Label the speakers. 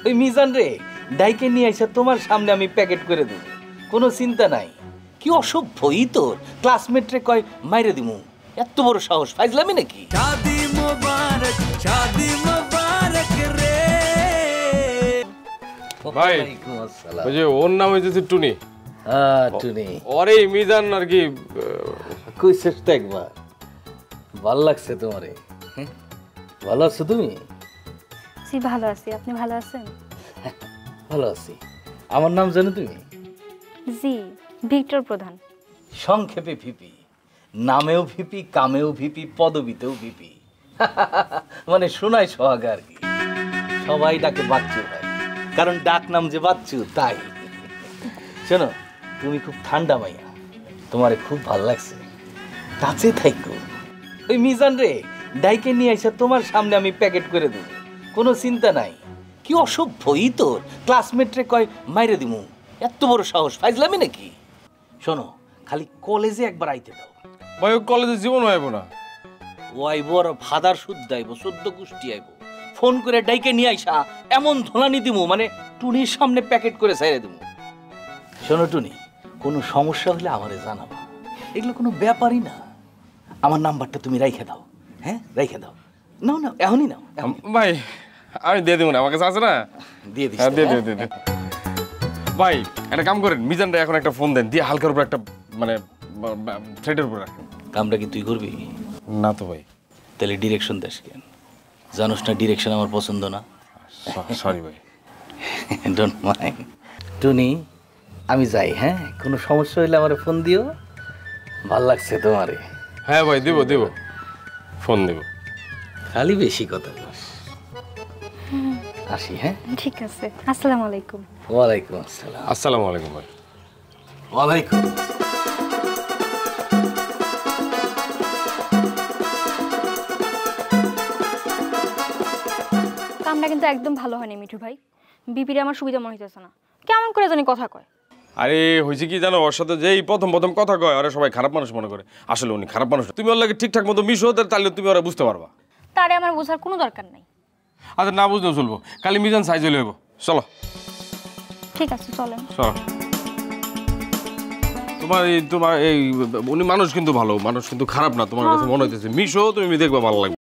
Speaker 1: ওই মিজান রে ডাইকে নিয়ে এসে তোমার সামনে আমি প্যাকেট করে দেব, কোনো চিন্তা নাই। কি অসভ্যই তোর, ক্লাসমেট রে কয় মাইরে দিমু, এত বড় সাহস, ফাইজলামি নাকি?
Speaker 2: শাদি মোবারক রে
Speaker 3: ভাই ওই যে ওর নাম হইতেছে টুনি।
Speaker 1: টুনি
Speaker 3: ওরে মিজান আর কি
Speaker 1: কইছিস তো একবার, ভাল লাগছে তোমারে? ভালো আছো তুমি?
Speaker 4: জি ভালো আছি, আপনি ভালো আছেন?
Speaker 1: ভালো আছি। আমার নাম জানো তুমি?
Speaker 4: জি, ভিক্টর প্রধান।
Speaker 1: সংক্ষেপে ভিপি, নামেও ভিপি, কামেও ভিপি, পদবিতেও ভিপি। মানে শোনায় সোহাগা আর কি। সবাই ডাকে বাচ্চু ভাই, কারণ ডাক নাম যে বাচ্চু তাই। শোনো, তুমি খুব ঠান্ডা মাইয়া, তোমারে খুব ভাল লাগছে, কাছে থাইকো। ওই মিজান রে ডাইকে নিয়ে এসে তোমার সামনে আমি প্যাকেট করে দেব, কোনো চিন্তা নাই। কি অসভ্যই তোর, ক্লাসমেট রে কয় মাইরে দিমু, এত বড় সাহস, ফাইজলামি নাকি? শোনো, খালি কলেজে একবার আইতে দাও।
Speaker 3: ভাই ও কলেজে জীবন হইব না।
Speaker 1: ও আইব আর ফাদার শুদ্ধ আইব, 14 গোষ্ঠী আইব। ফোন করে ডাইকে নিয়ে আইসা এমন ধোলানি দিমু, মানে টুনির সামনে প্যাকেট করে ছাইরে দিমু। শোনো টুনি, কোনো সমস্যা হলে আমারে জানাবা, এগুলো কোনো ব্যাপারই না। আমার নাম্বারটা তুমি রাইখে দাও, হ্যাঁ রাইখে দাও। নাও নাও, এখনই নাও।
Speaker 3: ভাই আমি দিয়ে দেবো না, আমার কাছে আছে না,
Speaker 1: দিয়ে দিস।
Speaker 3: দিয়ে ভাই একটা কাম করেন, মিজানরা এখন একটা ফোন দেন, দিয়ে হালকার উপর একটা মানে থ্রেডের উপর রাখেন।
Speaker 1: কামটা কি তুই করবি?
Speaker 3: না তো ভাই।
Speaker 1: তাহলে ডিরেকশন দেশ কেন? জানোস না ডিরেকশন আমার পছন্দ না।
Speaker 3: সরি ভাই।
Speaker 1: Don't mind. টুনি আমি যাই, হ্যাঁ? কোনো সমস্যা হইলে আমার ফোন দিও। ভাল লাগছে তোমারে?
Speaker 3: হ্যাঁ ভাই দিব দিব, ফোন দিব।
Speaker 1: খালি বেশি কথা বলিস। আসি, হ্যাঁ?
Speaker 4: ঠিক আছে, আসসালামু আলাইকুম।
Speaker 1: ওয়ালাইকুম আসসালাম।
Speaker 3: আসসালামু আলাইকুম ভাই।
Speaker 1: ওয়ালাইকুম।
Speaker 4: কামটা কিন্তু একদম ভালো হয়নি মিঠু ভাই। বিপিরে আমার সুবিধা মনে হইতেছে না, কেমন করে জানি কথা কয়।
Speaker 3: আরে হয়েছে কি জানো, ওর সাথে যেই প্রথম প্রথম কথা কয় ওরা সবাই খারাপ মানুষ মনে করে, আসলে উনি খারাপ মানুষ। তুমি ওর লাগে ঠিকঠাক মতো মিশো, তাহলে তুমি ওরা বুঝতে পারবা।
Speaker 4: তারে আমার বোঝার কোনো দরকার নাই।
Speaker 3: আচ্ছা না বুঝলেও চলবো, কালি মিজান সাইজ হলে হইব। চলো
Speaker 4: ঠিক আছে, চলেন।
Speaker 3: চলো। তোমার এই উনি মানুষ কিন্তু ভালো, মানুষ কিন্তু খারাপ না, তোমার কাছে মনে হইতেছে। মিশো, তুমি দেখবা ভালো লাগবে।